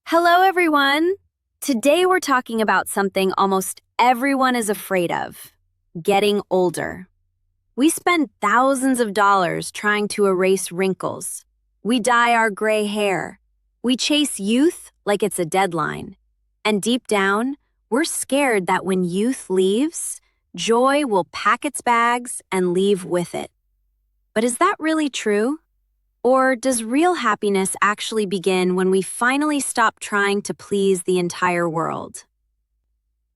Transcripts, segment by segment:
Hello, everyone. Today we're talking about something almost everyone is afraid of getting older. We spend thousands of dollars trying to erase wrinkles. We dye our gray hair. We chase youth like it's a deadline. And deep down, we're scared that when youth leaves, joy will pack its bags and leave with it. But is that really true? Or does real happiness actually begin when we finally stop trying to please the entire world?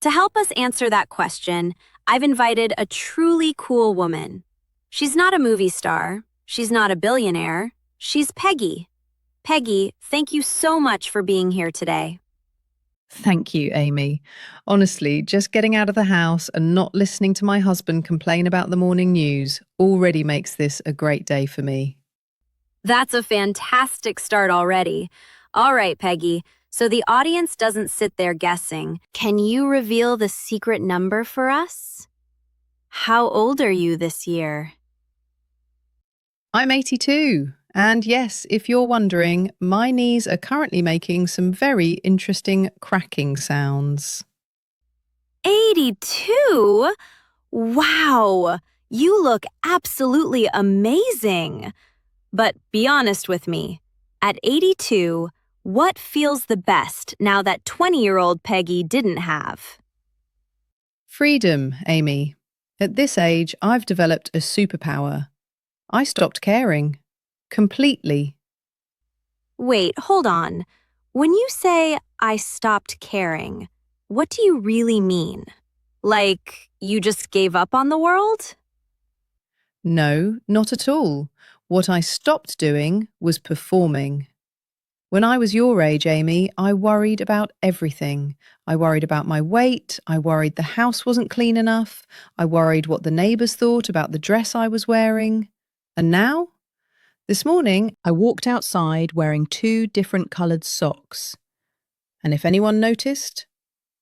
To help us answer that question, I've invited a truly cool woman. She's not a movie star. She's not a billionaire. She's Peggy. Peggy, thank you so much for being here today. Thank you, Amy. Honestly, just getting out of the house and not listening to my husband complain about the morning news already makes this a great day for me. That's a fantastic start already. All right, Peggy. So the audience doesn't sit there guessing. Can you reveal the secret number for us? How old are you this year? I'm 82, and yes, if you're wondering, my knees are currently making some very interesting cracking sounds. 82? Wow! You look absolutely amazing. But be honest with me. At 82, what feels the best now that 20-year-old Peggy didn't have? Freedom, Amy. At this age, I've developed a superpower. I stopped caring. Completely. Wait, hold on. When you say I stopped caring, what do you really mean? Like, you just gave up on the world? No, not at all. What I stopped doing was performing. When I was your age, Amy, I worried about everything. I worried about my weight. I worried the house wasn't clean enough. I worried what the neighbours thought about the dress I was wearing. And now? This morning, I walked outside wearing two different coloured socks. And if anyone noticed,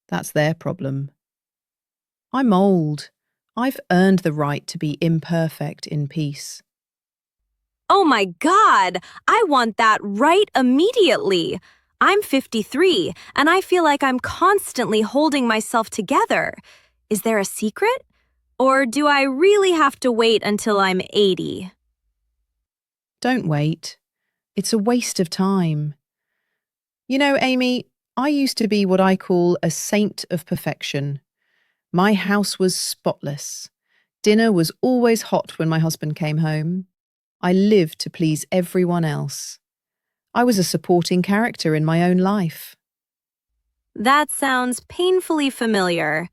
that's their problem. I'm old. I've earned the right to be imperfect in peace. Oh my God! I want that right immediately! I'm 53, and I feel like I'm constantly holding myself together. Is there a secret? Or do I really have to wait until I'm 80? Don't wait. It's a waste of time. You know, Amy, I used to be what I call a saint of perfection. My house was spotless. Dinner was always hot when my husband came home. I lived to please everyone else. I was a supporting character in my own life. That sounds painfully familiar.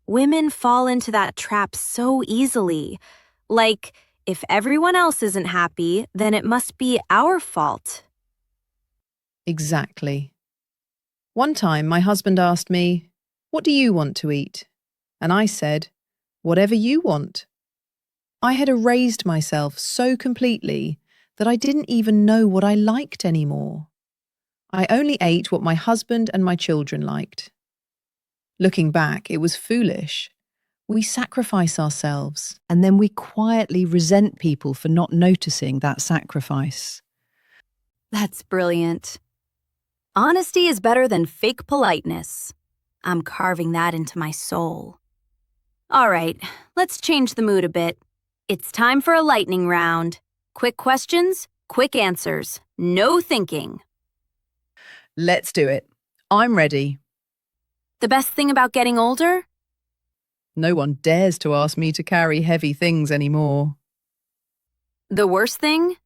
Women fall into that trap so easily. Like, if everyone else isn't happy, then it must be our fault. Exactly. One time, my husband asked me, "What do you want to eat?" And I said, "Whatever you want." I had erased myself so completely that I didn't even know what I liked anymore. I only ate what my husband and my children liked. Looking back, it was foolish. We sacrifice ourselves, and then we quietly resent people for not noticing that sacrifice. That's brilliant. Honesty is better than fake politeness. I'm carving that into my soul. All right, let's change the mood a bit. It's time for a lightning round. Quick questions, quick answers. No thinking. Let's do it. I'm ready. The best thing about getting older? No one dares to ask me to carry heavy things anymore. The worst thing?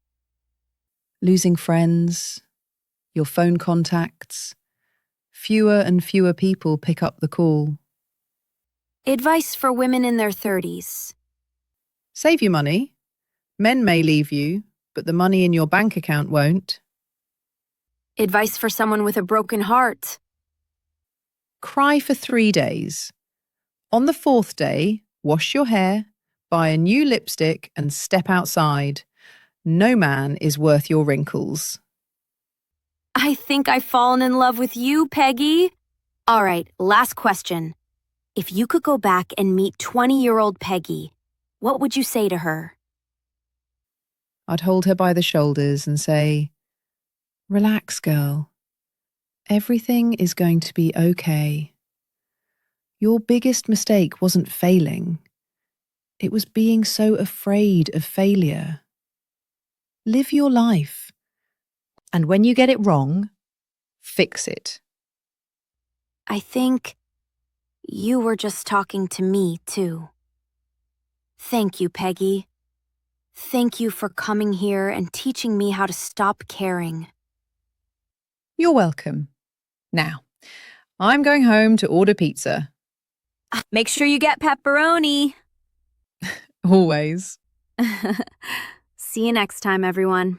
Losing friends, your phone contacts. Fewer and fewer people pick up the call. Advice for women in their 30s. Save your money. Men may leave you, but the money in your bank account won't. Advice for someone with a broken heart. Cry for 3 days. On the fourth day, wash your hair, buy a new lipstick and step outside. No man is worth your wrinkles. I think I've fallen in love with you, Peggy. All right, last question. If you could go back and meet 20-year-old Peggy, what would you say to her? I'd hold her by the shoulders and say, "Relax, girl. Everything is going to be okay. Your biggest mistake wasn't failing. It was being so afraid of failure. Live your life. And when you get it wrong, fix it. I think you were just talking to me, too. Thank you, Peggy. Thank you for coming here and teaching me how to stop caring. You're welcome. Now, I'm going home to order pizza. Make sure you get pepperoni. Always. See you next time, everyone.